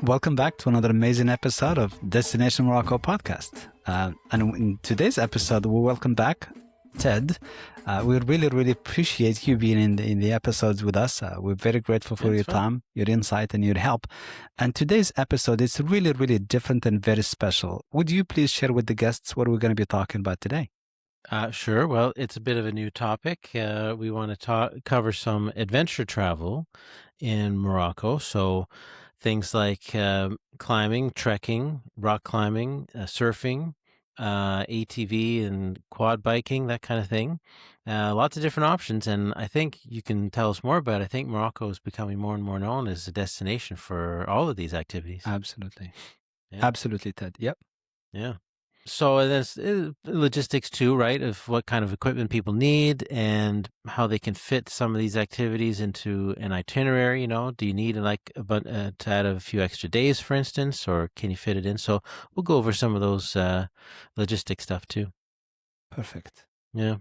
Welcome back to another amazing episode of Destination Morocco podcast. And in today's episode, we welcome back Ted. We really appreciate you being in the episodes with us. We're very grateful for your time, your insight, and your help. And today's episode is really different and very special. Would you please share with the guests what we're going to be talking about today? Sure. Well, it's a bit of a new topic. We want to cover some adventure travel in Morocco. So things like climbing, trekking, rock climbing, surfing, ATV and quad biking, that kind of thing. Lots of different options. And I think you can tell us more about it. I think Morocco is becoming more and more known as a destination for all of these activities. Absolutely. Yeah. Absolutely, Ted. Yep. Yeah. So there's logistics too, right? Of what kind of equipment people need and how they can fit some of these activities into an itinerary. Do you need to add a few extra days, for instance, or can you fit it in? So we'll go over some of those logistic stuff too. Perfect. Yeah.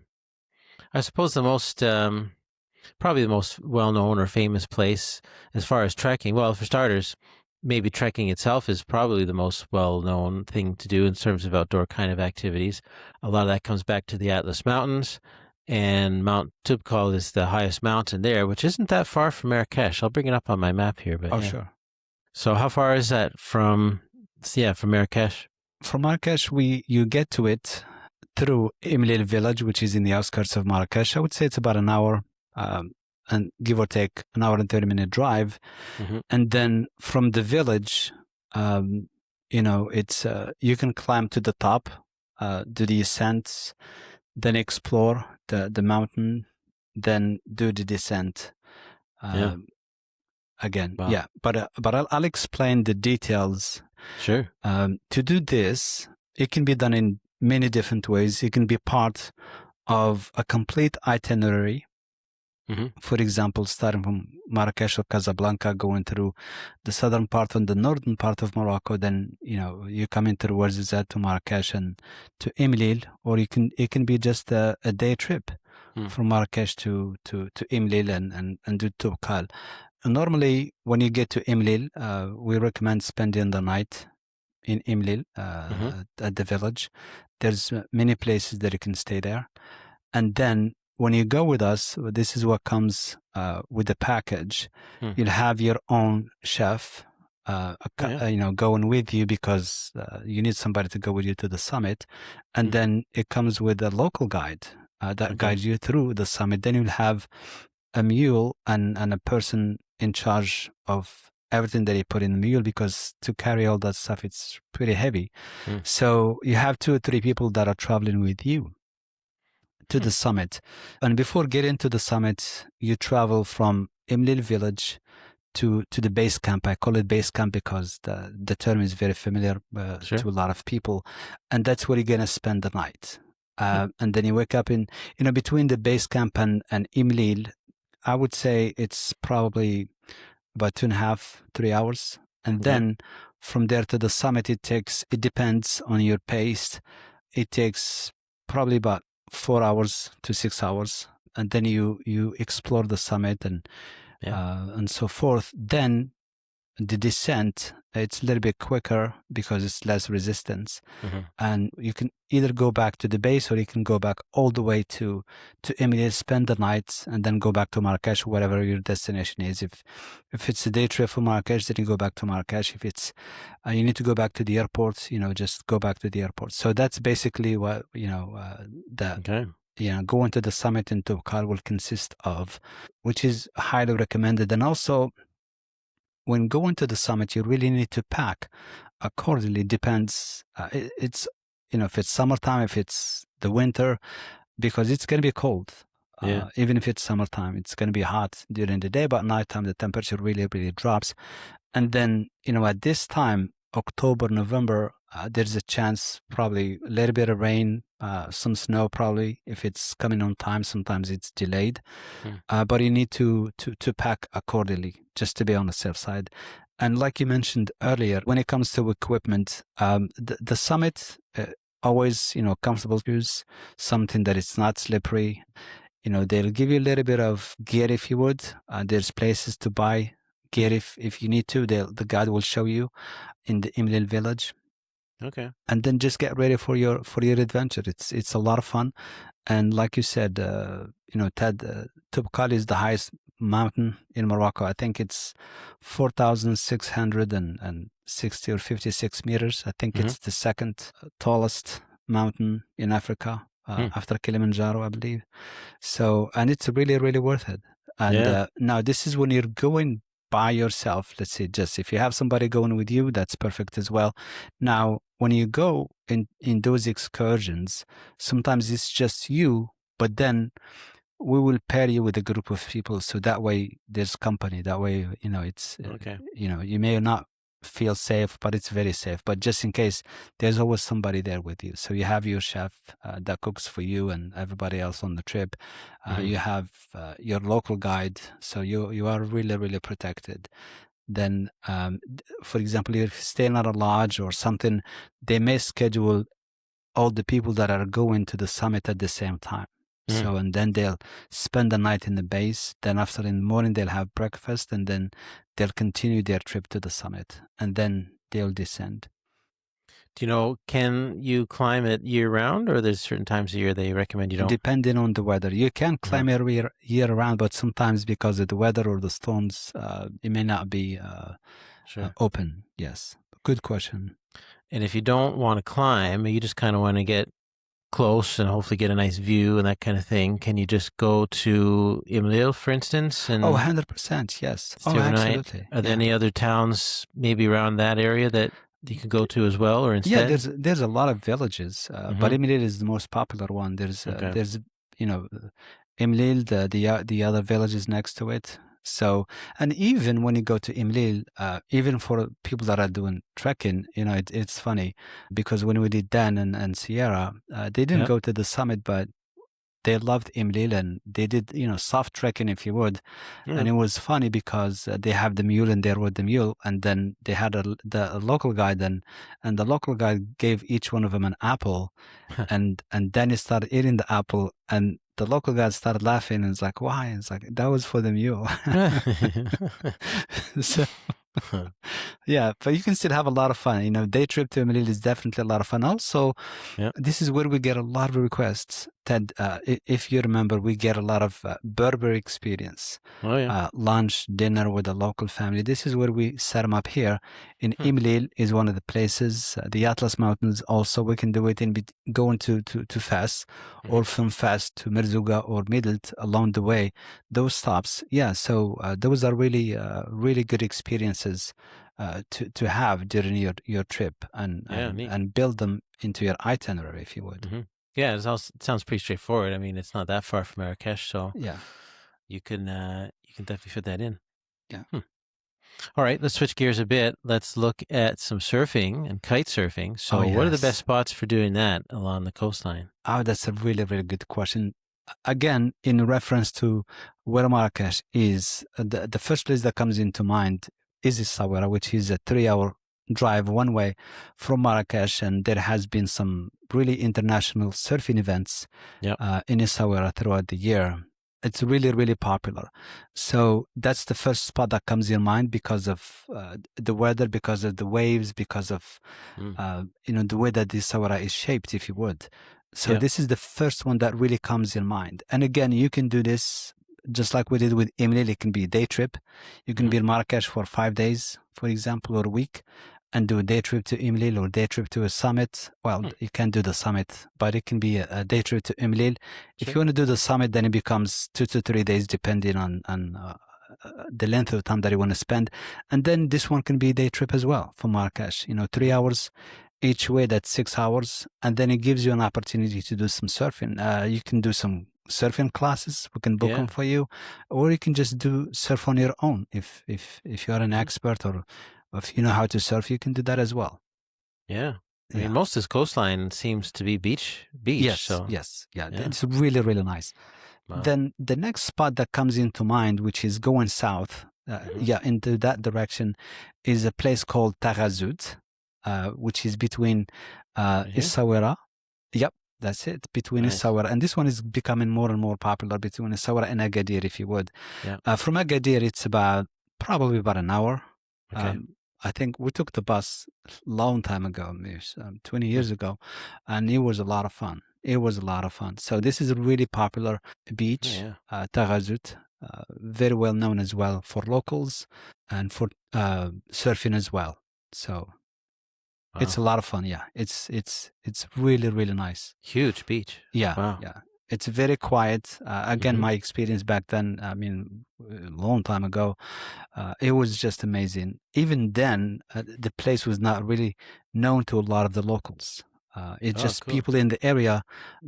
I suppose probably the most well-known or famous place as far as trekking. Well, for starters, maybe trekking itself is probably the most well-known thing to do in terms of outdoor kind of activities. A lot of that comes back to the Atlas Mountains, and Mount Toubkal is the highest mountain there, which isn't that far from Marrakech. I'll bring it up on my map here. But Sure. So how far is that from Marrakech? From Marrakech, you get to it through Imlil village, which is in the outskirts of Marrakech. I would say it's about an hour, and give or take an hour and 30-minute drive. Mm-hmm. And then from the village, it's you can climb to the top, do the ascents, then explore the mountain, then do the descent. Again, Wow. yeah. But I'll explain the details. Sure. To do this, it can be done in many different ways. It can be part of a complete itinerary. Mm-hmm. For example, starting from Marrakech or Casablanca, going through the southern part and the northern part of Morocco, then you come in through Ouarzazate to Marrakech and to Imlil, or it can be just a day trip from Marrakech to Imlil and do Toubkal. Normally, when you get to Imlil, we recommend spending the night in Imlil at the village. There's many places that you can stay there, and then when you go with us, this is what comes with the package. You'll have your own chef, going with you because you need somebody to go with you to the summit. And then it comes with a local guide that guides you through the summit. Then you'll have a mule and a person in charge of everything that you put in the mule, because to carry all that stuff, it's pretty heavy. So you have 2 or 3 people that are traveling with you to the summit. And before getting to the summit, you travel from Imlil village to the base camp. I call it base camp because the term is very familiar to a lot of people. And that's where you're going to spend the night. And then you wake up in, between the base camp and Imlil, I would say it's probably about 2.5, 3 hours. And then from there to the summit, it depends on your pace. It takes probably about 4 hours to 6 hours, and then you explore the summit and so forth. Then the descent, it's a little bit quicker because it's less resistance, and you can either go back to the base or you can go back all the way to Emirates, spend the night, and then go back to Marrakech, whatever your destination is. If it's a day trip from Marrakech, then you go back to Marrakech. If it's you need to go back to the airport, just go back to the airport. So that's basically what going to the summit in Toubkal will consist of, which is highly recommended. And also, when going to the summit, you really need to pack accordingly. Depends. It's if it's summertime, if it's the winter, because it's going to be cold. Even if it's summertime, it's going to be hot during the day, but nighttime the temperature really drops. And then at this time, October, November, there's a chance, probably a little bit of rain, some snow probably if it's coming on time. Sometimes it's delayed, but you need to pack accordingly just to be on the safe side. And like you mentioned earlier, when it comes to equipment, the summit always comfortable shoes, something that is not slippery. They'll give you a little bit of gear if you would. There's places to buy gear if you need to. The guide will show you in the Imlil village, Okay. and then just get ready for your adventure. It's a lot of fun, and like you said, Ted, Tubkali is the highest mountain in Morocco. I think it's 4,660 or 56 meters. I think Hmm. it's the second tallest mountain in Africa, Hmm. after Kilimanjaro, I believe. So, and it's really, really worth it. And Yeah. now this is when you're going by yourself. Let's say, just if you have somebody going with you, that's perfect as well. Now, when you go in those excursions, sometimes it's just you, but then we will pair you with a group of people, so that way there's company. That way, it's Okay. you may not feel safe, but it's very safe. But just in case, there's always somebody there with you. So you have your chef that cooks for you and everybody else on the trip. Hmm. You have your local guide, so you are really, really protected. Then, for example, if you stay at a lodge or something, they may schedule all the people that are going to the summit at the same time. Hmm. So, and then they'll spend the night in the base. Then after in the morning, they'll have breakfast, and then they'll continue their trip to the summit, and then they'll descend. Do you know, can you climb it year round, or there's certain times of year they recommend you don't? Depending on the weather, you can Uh-huh. climb every year round, but sometimes because of the weather or the storms, it may not be Sure. open. Yes, good question. And if you don't want to climb, you just kind of want to get close and hopefully get a nice view and that kind of thing, can you just go to Imlil, for instance, Oh, and 100%. Yes. Oh, stay overnight? absolutely. Are there Yeah. any other towns maybe around that area that you could go to as well, or Yeah, instead? there's a lot of villages, but Mm-hmm. Imlil is the most popular one. Okay. There's Imlil, the other villages next to it. So, and even when you go to Imlil, even for people that are doing trekking, it's funny because when we did Dan and Sierra, they didn't Yeah. go to the summit, but they loved Imlil and they did soft trekking, if you would. Yeah. And it was funny because they have the mule and they rode the mule, and then they had a local guide, and the local guide gave each one of them an apple, and then he started eating the apple, and the local guide started laughing, and it's like, why? It's like, that was for the mule. So yeah, but you can still have a lot of fun. Day trip to Melilla is definitely a lot of fun. Also, Yeah. this is where we get a lot of requests. Ted, if you remember, we get a lot of Berber experience, Oh yeah. lunch, dinner with a local family. This is where we set them up here. In Hmm. Imlil is one of the places. The Atlas Mountains also, we can do it going to Fes, Hmm. or from Fes to Merzouga or Midelt along the way. Those stops, yeah. So those are really, really good experiences to have during your trip, and, Yeah. and Neat. and build them into your itinerary, if you would. Hmm. Yeah. It sounds pretty straightforward. I mean, it's not that far from Marrakesh, so Yeah, you can definitely fit that in. yeah. Hmm. All right, let's switch gears a bit. Let's look at some surfing and kite surfing. Oh, So, what are the best yes. spots for doing that along the coastline? Oh, that's a really, really good question. Again, in reference to where Marrakesh is, the first place that comes into mind is Essaouira, which is a 3-hour drive one way from Marrakesh, and there has been some really international surfing events Yep. in Essaouira throughout the year. It's really, really popular. So that's the first spot that comes in mind because of the weather, because of the waves, because of Mm. the way that this Essaouira is shaped, if you would. So Yep. this is the first one that really comes in mind. And again, you can do this just like we did with Emily. It can be a day trip. You can Hmm. be in Marrakesh for 5 days, for example, or a week, and do a day trip to Imlil or day trip to a summit. Well, Hmm. you can do the summit, but it can be a day trip to Imlil. If Sure. you want to do the summit, then it becomes 2 to 3 days, depending on the length of time that you want to spend. And then this one can be a day trip as well from Marrakesh. 3 hours each way, that's 6 hours, and then it gives you an opportunity to do some surfing. You can do some surfing classes. We can book them Yeah. for you, or you can just do surf on your own. If you're an Hmm. expert, or if you know how to surf, you can do that as well. Yeah. I mean, Yeah. most of this coastline seems to be beach. Yes. So, Yes. Yeah. yeah. It's really, really nice. Wow. Then the next spot that comes into mind, which is going south, Hmm. yeah, into that direction, is a place called Taghazout, which is between Right here. Essaouira. Yep, that's it, between Nice. Essaouira. And this one is becoming more and more popular, between Essaouira and Agadir, if you would. Yeah. From Agadir, it's about Probably about an hour. Okay. I think we took the bus long time ago, maybe 20 Hmm. years ago, and it was a lot of fun. It was a lot of fun. So this is a really popular Oh beach, yeah. Tagazut, very well known as well for locals and for surfing as well. So it's a Wow. lot of fun. Yeah, it's really really nice. Huge beach. Yeah, Wow. yeah. It's very quiet. Again, Hmm. my experience back then, I mean, a long time ago, it was just amazing. Even then, the place was not really known to a lot of the locals. It's Oh, just cool. people in the area,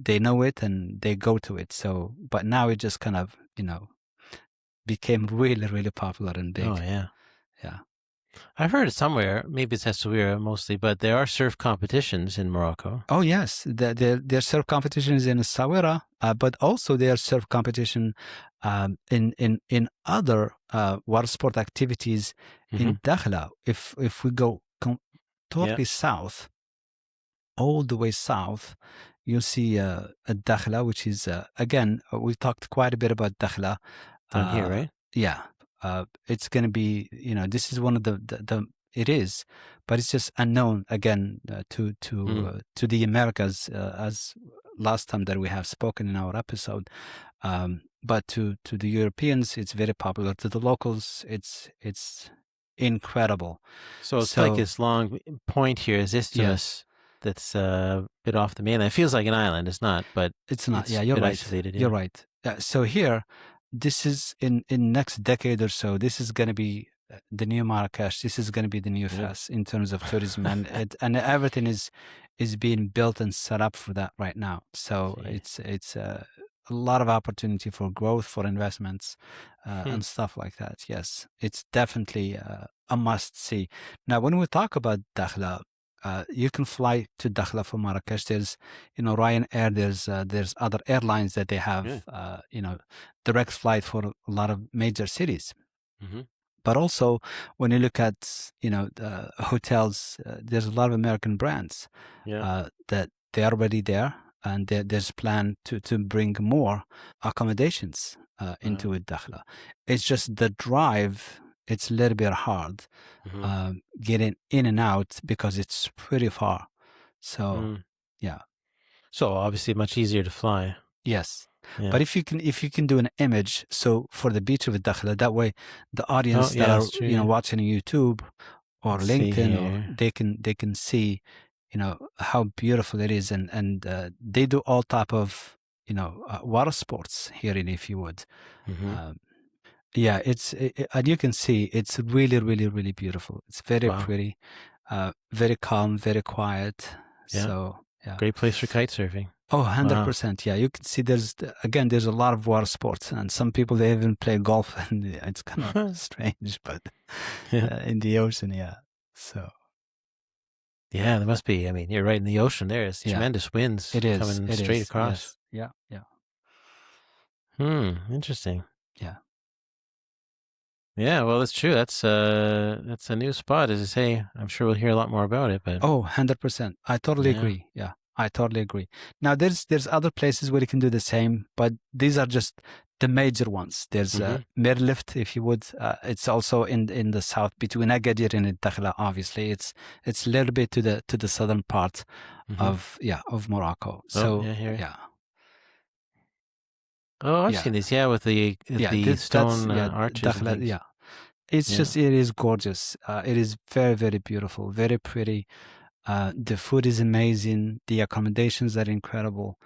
they know it and they go to it. So, but now it just kind of, became really, really popular and Oh big. yeah. Yeah. I've heard it somewhere. Maybe it's Essaouira mostly, but there are surf competitions in Morocco. Oh yes, their surf competition is in Sawira, but also their surf competition in other water sport activities Hmm. in Dakhla. If we go Yeah. totally south, all the way south, you'll see a Dakhla, which is again we talked quite a bit about Dakhla. Down here, Uh, right? yeah, it's going to be this is one of the it is, but it's just unknown again Mm. to the Americas as last time that we have spoken in our episode. But to the Europeans, it's very popular. To the locals, it's incredible. So it's like So this long point here, this yes. isthmus that's a bit off the mainland. It feels like an island. It's not, but It's not. it's Yeah, a you're bit right. isolated. You're Yeah. right. So here, this is in next decade or so. This is going to be the new Marrakesh. This is going to be the new Yep. Fes in terms of tourism, and everything is being built and set up for that right now. So See. it's a lot of opportunity for growth, for investments, Hmm. and stuff like that. Yes, it's definitely a must see. Now, when we talk about Dakhla, you can fly to Dakhla from Marrakesh. There's Ryanair. There's other airlines that they Yeah. have direct flight for a lot of major cities. Hmm. But also, when you look at the hotels, there's a lot of American brands Yeah. that they are already there, and there's plan to bring more accommodations into it. Dakhla. It's just the drive. It's a little bit hard Hmm. getting in and out because it's pretty far. So, Mm. yeah, So obviously much easier to fly. yes. Yeah. But if you can do an image, so for the beach of Dakhla, that way the Oh audience that yeah, are that's true. Yeah. watching YouTube or Let's see LinkedIn, or here. they can see how beautiful it is, and they do all type of water sports here in, if you would. Hmm. Um, yeah, and you can see it's really, really, really beautiful. It's very Wow. pretty, very calm, very quiet. Yeah. So yeah. Great place for kite surfing. Oh, Wow. 100%. Yeah, you can see there's a lot of water sports, and some people they even play golf, and it's kind of strange, but Yeah. in the ocean, yeah. So Yeah, there must be. I mean, you're right in the ocean there. It's yeah, tremendous winds it is. coming It straight is. across. Yes. Yeah. Yeah. Interesting. Yeah. Yeah, well, that's true. That's a new spot, as I say. I'm sure we'll hear a lot more about it, but Oh, 100%. I totally yeah. agree. Yeah, I totally agree. Now, there's other places where you can do the same, but these are just the major ones. There's Hmm. Merlift, if you would. It's also in the south between Agadir and Dakhla. Obviously, it's a little bit to the southern part Hmm. of Morocco. Oh, So yeah, here. yeah, Oh, I've yeah, seen these. Yeah, with yeah. the That's stone yeah, arches and Dakhla. things. Yeah, it's Yeah. just it is gorgeous. It is very very beautiful, very pretty. The food is amazing. The accommodations are incredible.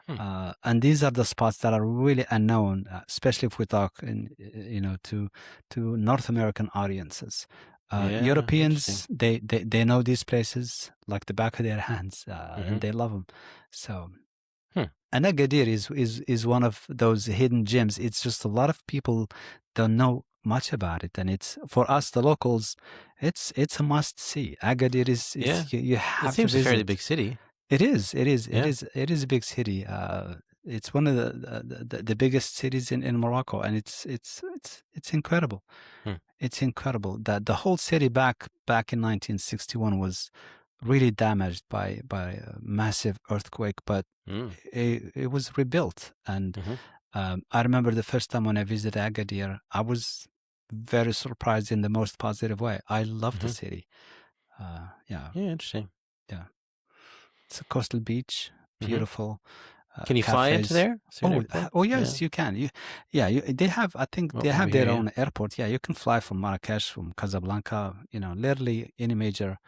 Hmm. And these are the spots that are really unknown, especially if we talk to North American audiences. Yeah, interesting. Europeans, they know these places like the back of their hands, Hmm. and they love them. So, Hmm. and Agadir is one of those hidden gems. It's just a lot of people don't know much about it, and it's for us, the locals, it's a must see. Agadir Yeah. is you It have to seems a fairly visit. big city. It is. It is. It Yeah. is. It is a big city. It's one of the biggest cities in Morocco, and it's incredible. Hmm. It's incredible that the whole city back in 1961 was really damaged by a massive earthquake, but Mm. it was rebuilt. And Hmm. I remember the first time when I visited Agadir, I was very surprised in the most positive way. I love the Hmm. city. Yeah, Yeah, interesting. yeah. It's a coastal beach, Hmm. beautiful Can you fly into cafes. there? Is there an airport? Oh Yeah. yes, you can. Yeah, they have. I think Oh, they over have here, their yeah. own airport. Yeah, you can fly from Marrakesh, from Casablanca. Literally any major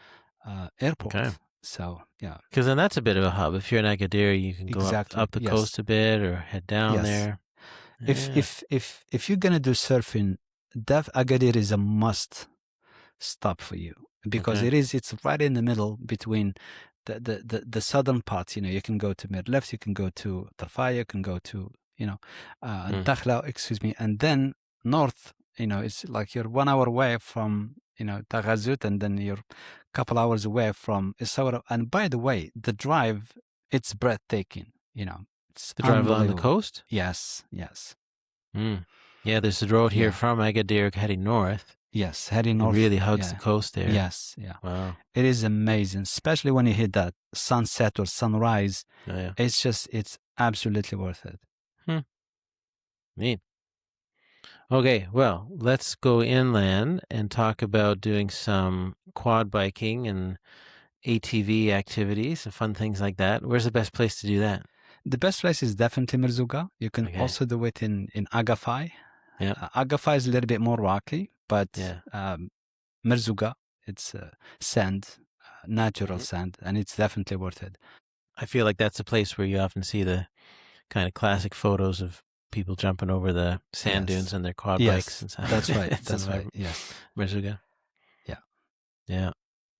Okay. airport. So yeah, Because then that's a bit of a hub. If you're in Agadir, you can go exactly. up the coast Yes, a bit or head down yes. there. If Yeah. if if if you're gonna do surfing, Def Agadir is a must stop for you because Okay. it's right in the middle between the southern parts. You can go to mid left, you can go to Tafaya, you can go to Mm. Dakhla, excuse me, and then north. It's like you're 1 hour away from Taghazut, and then you're a couple hours away from Essaouira. And by the way, the drive, it's breathtaking. It's The drive along the unbelievable. coast? Yes, yes, Mm. Yeah, there's a road here yeah, from Agadir heading north. yes, heading It north. really hugs the Yeah, coast there. yes, yeah. Wow. It is amazing, especially when you hit that sunset or sunrise. Oh, yeah. It's absolutely worth it. Hmm. Neat. Okay, well, let's go inland and talk about doing some quad biking and ATV activities and fun things like that. Where's the best place to do that? The best place is definitely Merzouga. You can Okay. also do it in Agafay. Yeah. Agafay is a little bit more rocky, but Yeah. Merzouga, it's sand, natural Hmm. sand, and it's definitely worth it. I feel like that's a place where you often see the kind of classic photos of people jumping over the sand dunes Yes, and their quad bikes yes, and stuff. that's right, It's that's in right. Yes, Merzuga. yeah. Yeah.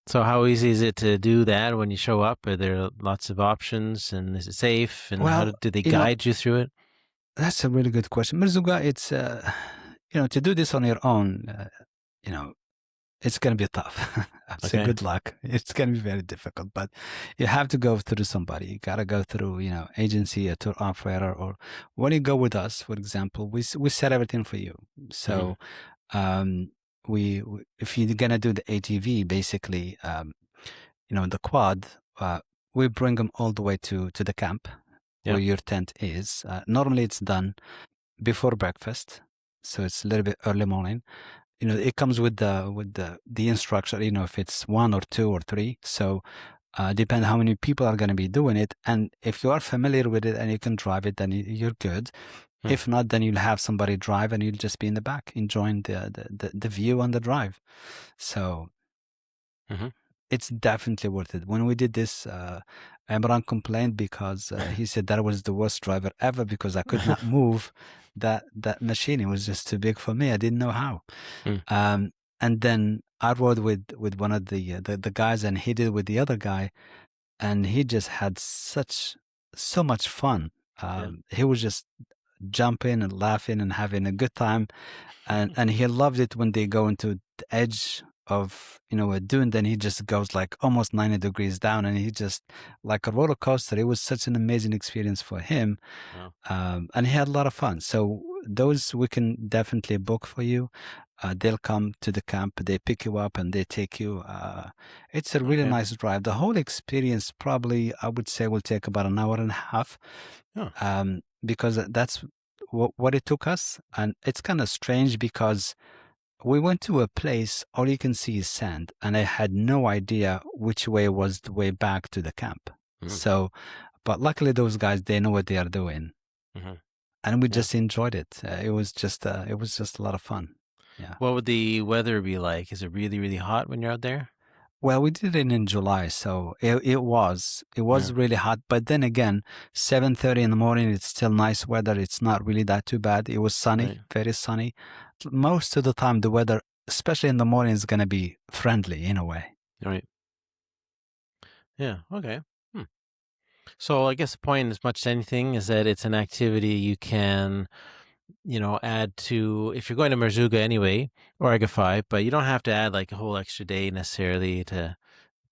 So how easy is it to do that when you show up? Are there lots of options and is it safe? And how Well, do they you know, guide you through it? that's a really good question. Merzouga, it's to do this on your own. You know, it's going to be tough. I'd say Okay. good luck. It's going to be very difficult, but you have to go through somebody. You got to go through, agency, a tour operator, or when you go with us, for example, we set everything for you. Hmm. So, um, if you're going to do the ATV, basically, the quad, we bring them all the way to the camp where Yeah. your tent is. Normally it's done before breakfast, so it's a little bit early morning. It comes with the instruction, if it's one or two or three. So depend how many people are going to be doing it, and if you are familiar with it and you can drive it, then you're good. Hmm. If not, then you'll have somebody drive and you'll just be in the back enjoying the view on the drive. So Hmm. it's definitely worth it. When we did this, Imran complained because he said that was the worst driver ever because I could not move that machine. It was just too big for me. I didn't know how. Hmm. Um, and then I rode with one of the guys, and he did with the other guy, and he just had so much fun. Yeah. He was just jumping and laughing and having a good time, and he loved it when they go into the edge of a dune. Then he just goes like almost 90 degrees down, and he just like a roller coaster. It was such an amazing experience for him, Wow. and he had a lot of fun. So those we can definitely book for you. They'll come to the camp, they pick you up, and they take you. It's a really Okay. nice drive. The whole experience probably, I would say, will take about an hour and a half, Oh. because that's what it took us. And it's kind of strange because we went to a place, all you can see is sand, and I had no idea which way was the way back to the camp. Mm. So, but luckily those guys, they know what they are doing, Hmm. and we Yeah. just enjoyed it. It was just a lot of fun. Yeah. What would the weather be like? Is it really, really hot when you're out there? Well, we did it in July, so it was Yeah. really hot. But then again, 7:30 in the morning, it's still nice weather. It's not really that too bad. It was sunny, Right. very sunny. Most of the time, the weather, especially in the morning, is going to be friendly in a way. Right. Yeah. Okay. Hmm. So I guess the point, as much as anything, is that it's an activity you can, add to if you're going to Merzouga anyway or Agafay, but you don't have to add like a whole extra day necessarily to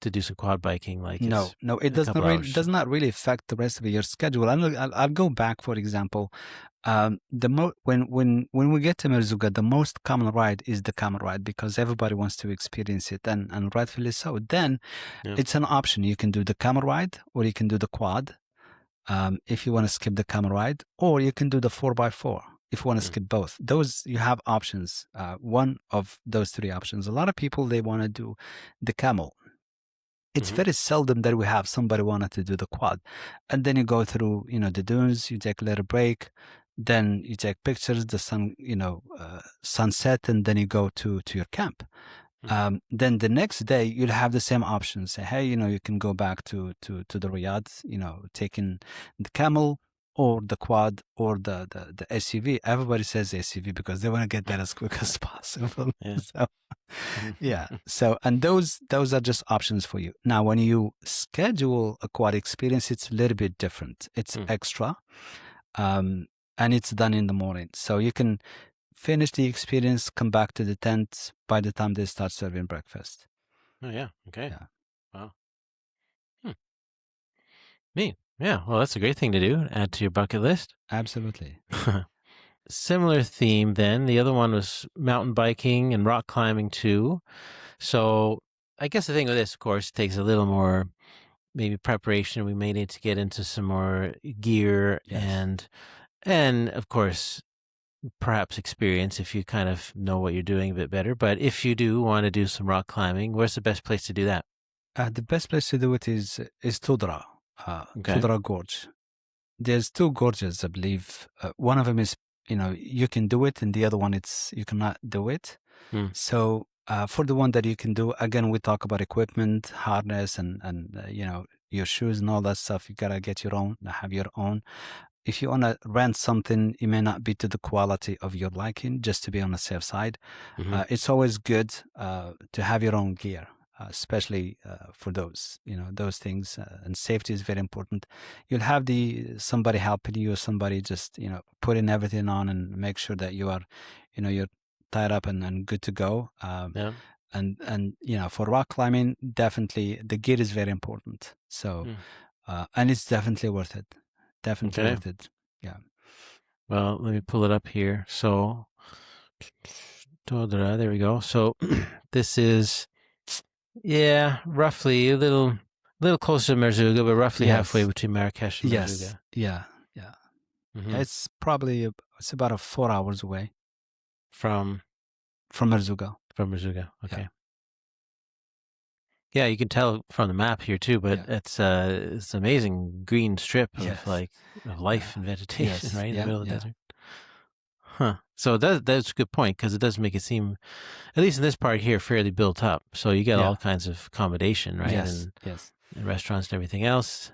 do some quad biking. Like No, it's no, it a couple does hours. not really affect the rest of your schedule. I'll go back, for example. When we get to Merzouga, the most common ride is the camel ride because everybody wants to experience it, and rightfully so. Then Yeah. it's an option. You can do the camel ride, or you can do the quad. If you want to skip the camel ride, or you can do the 4x4. if you want to Mm. skip both. Those you have options. One of those three options. A lot of people they want to do the camel. It's Mhm. very seldom that we have somebody wanted to do the quad, and then you go through the dunes. You take a little break, then you take pictures, the sunset, and then you go to your camp. Mhm. Then the next day you'll have the same options. Say, hey, you can go back to the Riyadh, taking the camel or the quad or the SUV. Everybody says SUV because they want to get there as quick as possible. Yeah. So Mhm. yeah. So and those are just options for you. Now, when you schedule a quad experience, it's a little bit different. It's Mm. extra, and it's done in the morning, so you can finish the experience, come back to the tent by the time they start serving breakfast. Oh, yeah. Okay. Yeah, Wow. Hmm. Neat. Yeah. Well, that's a great thing to do. Add to your bucket list. absolutely. Similar theme then. The other one was mountain biking and rock climbing too. So I guess the thing with this, of course, takes a little more maybe preparation. We may need to get into some more gear Yes. and of course perhaps experience if you kind of know what you're doing a bit better. But if you do want to do some rock climbing, where's the best place to do that? The best place to do it is Tudra, Okay. Tudra Gorge. There's two gorges, I believe. One of them is you can do it, and the other one it's you cannot do it. Hmm. So for the one that you can do, again, we talk about equipment, harness, and your shoes and all that stuff. You gotta get your own, have your own. If you want to rent something, it may not be to the quality of your liking, just to be on the safe side. Mm-hmm. It's always good to have your own gear, especially for those things. And safety is very important. You'll have the somebody helping you, or somebody just putting everything on and make sure that you're tied up and good to go. Yeah. And for rock climbing, definitely the gear is very important. So Mm. and it's definitely worth it. Definitely Okay. worth it. Yeah. Well, let me pull it up here. So, there we go. So, this is, yeah, roughly a little closer to Merzouga, but roughly halfway Yes. between Marrakesh and Yes. Merzouga. Yeah. Yeah. Yeah. Mm-hmm. It's about 4 hours away From from Merzouga. Merzouga. Yeah. Okay. Yeah, you can tell from the map here too, but Yeah. it's amazing green strip of Yes. life Yeah. and vegetation Yes. right in the Yeah. middle of the Yeah. desert. Huh. So that's a good point because it does make it seem, at least in this part here, fairly built up. So you get Yeah. all kinds of accommodation, right, Yes. and, Yes. and restaurants and everything else.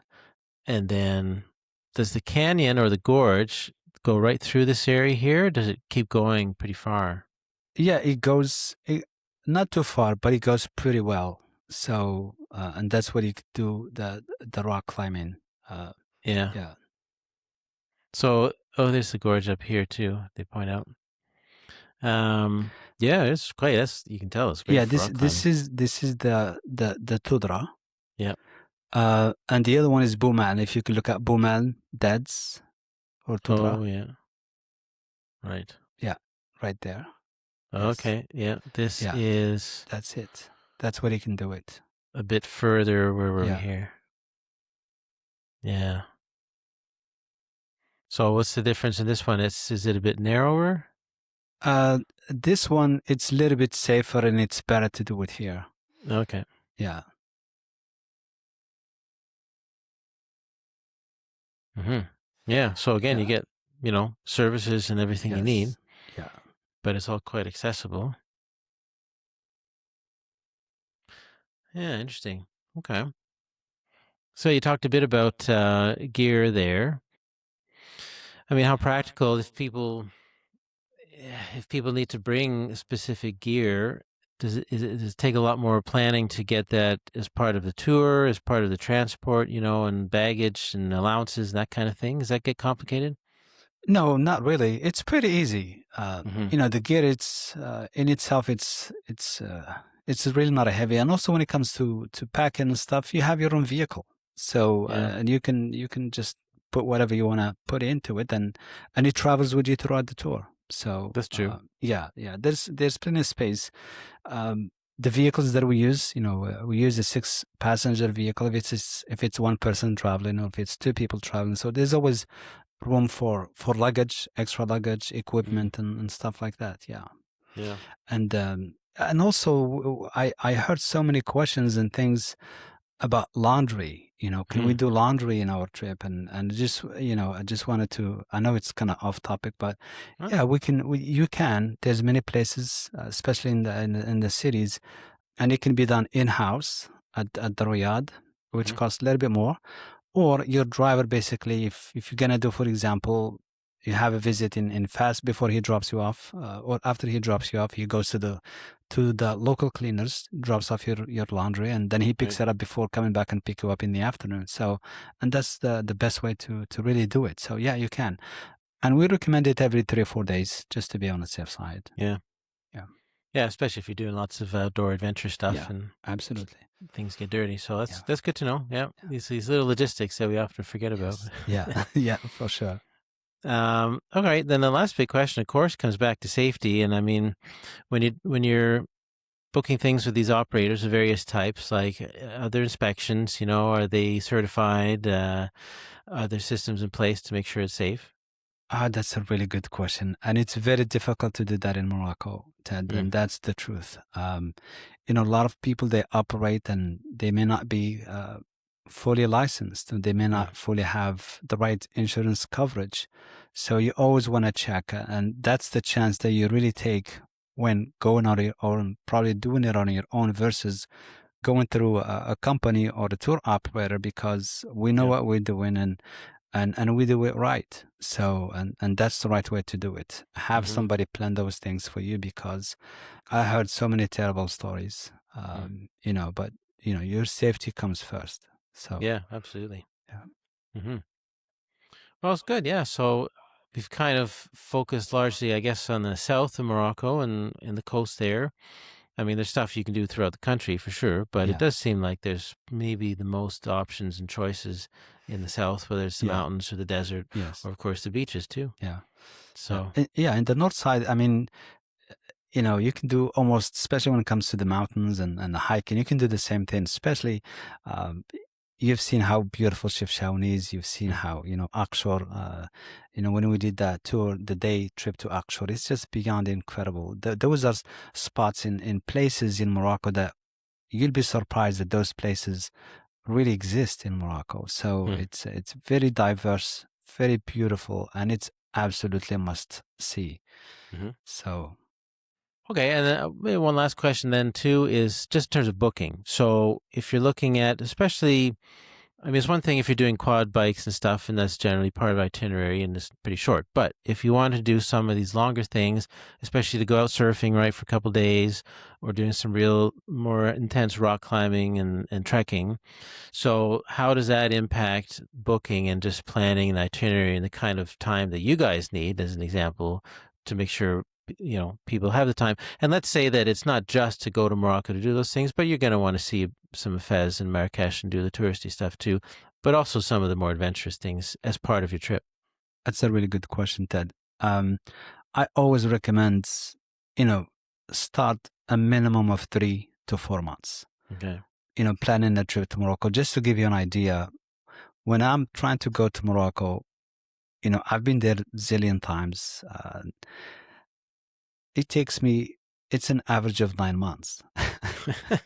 And then does the canyon or the gorge go right through this area here? Or does it keep going pretty far? Yeah. It goes not too far, but it goes pretty well. So and that's what you could do the rock climbing. Uh, Yeah. yeah. So there's the gorge up here too. They point out. Yeah, it's great. That's you can tell it's great Yeah. for This rock this climbing. is this is the Tudra. Yeah. And the other one is Booman. If you could look at Booman, Dads or Tudra. Oh yeah. Right. Yeah, right there. Yes. Okay. Yeah. This Yeah, is that's it. That's where you can do it. a bit further. Where were we Yeah. here? Yeah. So what's the difference in this one? Is it a bit narrower? Uh, this one, it's a little bit safer and it's better to do it here. Okay. Yeah. Hmm. Yeah. So again, you Yeah. get services and everything you need, Yes. Yeah. but it's all quite accessible. Yeah. Interesting. Okay. So you talked a bit about gear there. I mean, how practical if people need to bring specific gear, does it take a lot more planning to get that as part of the tour, as part of the transport, and baggage and allowances and that kind of thing? Does that get complicated? No, not really. It's pretty easy. Hmm. The gear, it's in itself, it's really not a heavy. And also, when it comes to packing and stuff, you have your own vehicle, so Yeah, and you can just put whatever you want to put into it, and it travels with you throughout the tour. So that's true. yeah, yeah. There's plenty of space. The vehicles that we use, we use a 6-passenger vehicle if it's one person traveling or if it's two people traveling. So there's always room for luggage, extra luggage, Mm. equipment, and stuff like that. Yeah. Yeah. And also I heard so many questions and things about laundry. Can we Mm. do laundry in our trip? And just I just wanted to. I know it's kind of off topic, but Huh? yeah, you can. There's many places, especially in the cities, and it can be done in house at the Riyadh, which Mhm. costs a little bit more. Or your driver, basically, if you're gonna do, for example, you have a visit in Fes before he drops you off, or after he drops you off, he goes to the local cleaners, drops off your laundry, and then he Right. picks it up before coming back and pick you up in the afternoon. So, and that's the best way to really do it. So yeah, you can, and we recommend it every 3 or 4 days, just to be on the safe side. Yeah. Yeah, Yeah, especially if you're doing lots of outdoor adventure stuff yeah, and absolutely. things get dirty. So Yeah, that's good to know. Yeah. yeah, These little logistics that we often forget about. yes, yeah, yeah, for sure. All right. Then the last big question, of course, comes back to safety. And I mean, when you're booking things with these operators of various types, like are there inspections? Are they certified? Are there systems in place to make sure it's safe? That's a really good question. And it's very difficult to do that in Morocco, Ted, Mm. and that's the truth. A lot of people, they operate and they may not be fully licensed, and they may Mm. not fully have the right insurance coverage. So you always want to check, and that's the chance that you really take when going on your own, probably doing it on your own versus going through a company or a tour operator, because we know Yeah. what we're doing, and we do it right. So and that's the right way to do it. Have Hmm. somebody plan those things for you, because I heard so many terrible stories. Mm. But your safety comes first. So Yeah, absolutely. yeah, Hmm. Well, it's good. Yeah. So we've kind of focused largely, I guess, on the south of Morocco and the coast there. I mean, there's stuff you can do throughout the country for sure, but it yeah, does seem like there's maybe the most options and choices in the south, whether it's the yeah, mountains or the desert, yes, or of course the beaches too. yeah, yeah. So, Yeah, in the north side, I mean, you can do almost, especially when it comes to the mountains and the hiking, you can do the same thing, especially um, you've seen how beautiful Chefchaouen is. You've seen mm, how, Akshor, when we did that tour, the day trip to Akshor, it's just beyond incredible. Those are spots in places in Morocco that you'll be surprised that those places really exist in Morocco. So mm, it's very diverse, very beautiful, and it's absolutely a must see. mhm. So Okay, and then maybe one last question then too is just in terms of booking. So if you're looking at, especially, I mean, it's one thing if you're doing quad bikes and stuff, and that's generally part of itinerary and it's pretty short. But if you want to do some of these longer things, especially to go out surfing, right, for a couple days, or doing some real more intense rock climbing and trekking, so how does that impact booking and just planning an itinerary and the kind of time that you guys need, as an example, to make sure people have the time? And let's say that it's not just to go to Morocco to do those things, but you're going to want to see some Fez and Marrakech and do the touristy stuff too, but also some of the more adventurous things as part of your trip. that's a really good question, Ted. I always recommend, you know, start a minimum of 3 to 4 months. Okay. Planning a trip to Morocco. Just to give you an idea, when I'm trying to go to Morocco, I've been there zillion times. It takes me, it's an average of 9 months.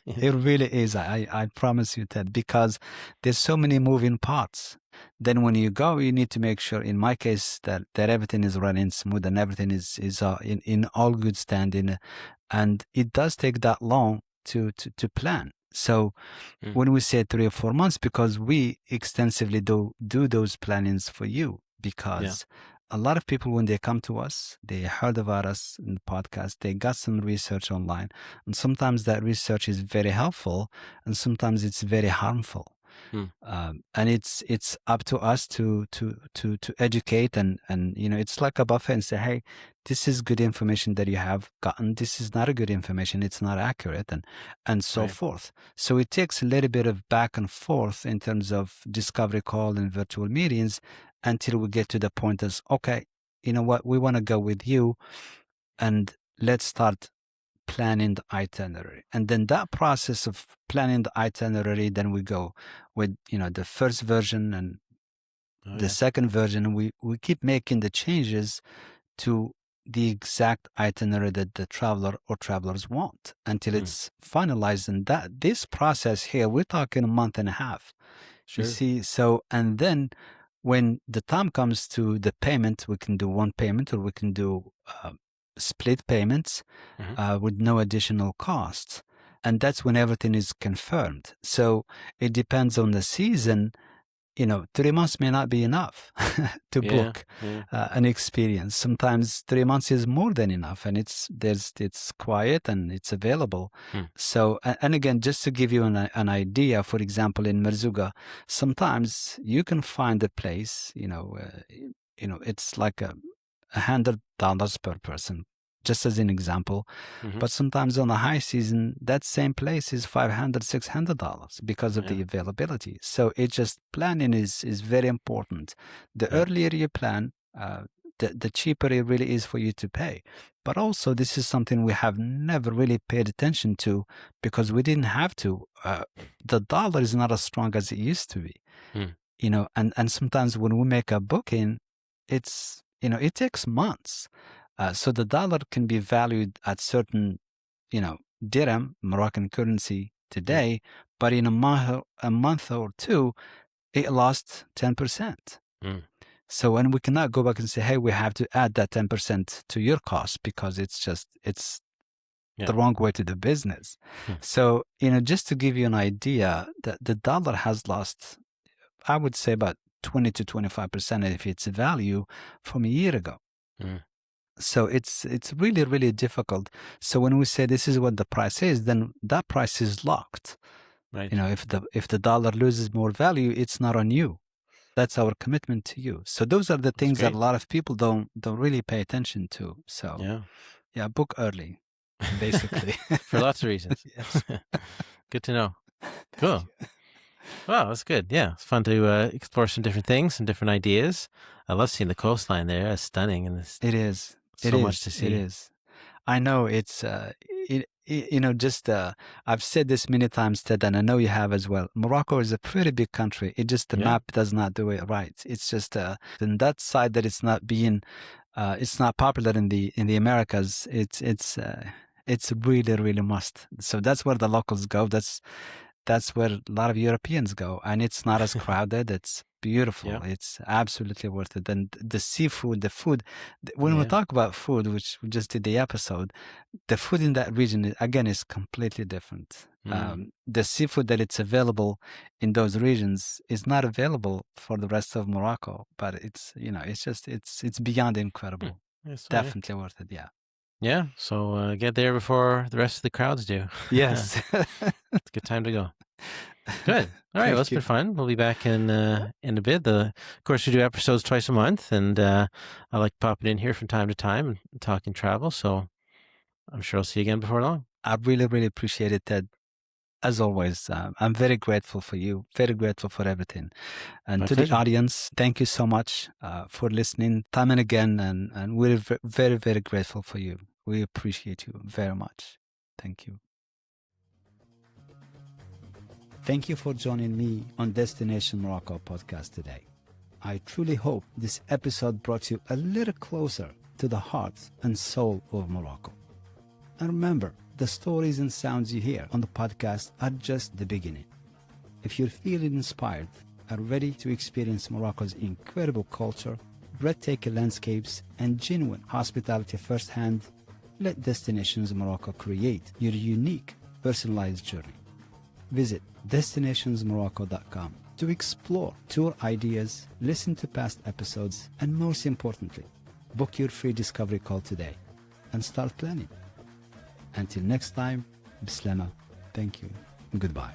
Yeah. It really is. I promise you that, because there's so many moving parts. Then when you go, you need to make sure, in my case, that everything is running smooth and everything is in all good standing. And it does take that long to plan. So Mm. when we say 3 or 4 months, because we extensively do those plannings for you, Yeah. because a lot of people, when they come to us, they heard about us in the podcast, they got some research online, and sometimes that research is very helpful, and sometimes it's very harmful. Mm. And it's up to us to educate, and it's like a buffet, and say, hey, this is good information that you have gotten, this is not a good information, it's not accurate, and so Right. forth. So it takes a little bit of back and forth in terms of discovery call and virtual meetings, until we get to the point as, okay, you know what, we want to go with you, and let's start planning the itinerary. And then that process of planning the itinerary, then we go with the first version, and Oh, The yeah. second version, we keep making the changes to the exact itinerary that the traveler or travelers want until Mm, it's finalized. And that this process here, we're talking a month and a half. You sure. see, so and then when the time comes to the payment, we can do one payment or we can do split payments Hmm. with no additional costs. And that's when everything is confirmed. So it depends on the season. 3 months may not be enough to Yeah. book Yeah. an experience. Sometimes 3 months is more than enough, and it's quiet and it's available. Mm, So, and again, just to give you an idea, for example, in Merzouga, sometimes you can find a place. It's like $100 per person, just as an example. hmm. But sometimes on the high season, that same place is $500, $600 because of Yeah. the availability. So it just planning is very important. The Yeah. earlier you plan, the cheaper it really is for you to pay. But also, this is something we have never really paid attention to because we didn't have to. The dollar is not as strong as it used to be. Mm, And sometimes when we make a booking, it takes months. So the dollar can be valued at certain, dirham, Moroccan currency mm, today, but in a month or two, it lost 10%. mm. So when we cannot go back and say, hey, we have to add that 10% to your cost because it's the Yeah. wrong way to do business. Mm, So, just to give you an idea, the dollar has lost, I would say, about 20 to 25% of its value from a year ago. mm. So it's really, really difficult. So when we say this is what the price is, then that price is locked. Right. If the dollar loses more value, it's not on you. That's our commitment to you. So those are the That's things that a great. lot of people don't really pay attention to. So Yeah. yeah, book early, basically. For lots of reasons. Yes. Good to know. Thank Cool. you. Wow, that's good. Yeah, it's fun to explore some different things and different ideas. I love seeing the coastline there. It's stunning, and there's It is. It so much to is. It see. is. I know it's just I've said this many times, Ted, and I know you have as well. Morocco is a pretty big country. It just the Yeah. map does not do it right. It's just in that side that it's not popular in the Americas. It's really really must. So that's where the locals go. That's where a lot of Europeans go, and it's not as crowded. It's beautiful. Yeah. It's absolutely worth it. And the seafood, the food, when we Yeah. talk about food, which we just did the episode, the food in that region, again, is completely different. Mm. The seafood that it's available in those regions is not available for the rest of Morocco, but it's beyond Hmm. incredible. Yes. Oh, yeah. Definitely worth it. Yeah. Yeah. So get there before the rest of the crowds do. It's Yes. a good time to go. Good. All right. Well, it's Thank been you. fun. We'll be back in a bit. Of course, we do episodes twice a month, and I like popping in here from time to time and talking travel. So I'm sure I'll see you again before long. I really, really appreciate it, Ted. As always, I'm very grateful for you, very grateful for everything. And My to the pleasure. audience, thank you so much for listening time and again. And we're very, very grateful for you. We appreciate you very much. Thank you. Thank you for joining me on Destination Morocco podcast today. I truly hope this episode brought you a little closer to the heart and soul of Morocco. And remember, the stories and sounds you hear on the podcast are just the beginning. If you're feeling inspired and ready to experience Morocco's incredible culture, breathtaking landscapes, and genuine hospitality firsthand, let Destinations Morocco create your unique, personalized journey. Visit destinationsmorocco.com to explore tour ideas, listen to past episodes, and most importantly, book your free discovery call today and start planning. Until next time, Bislama, thank you, and goodbye.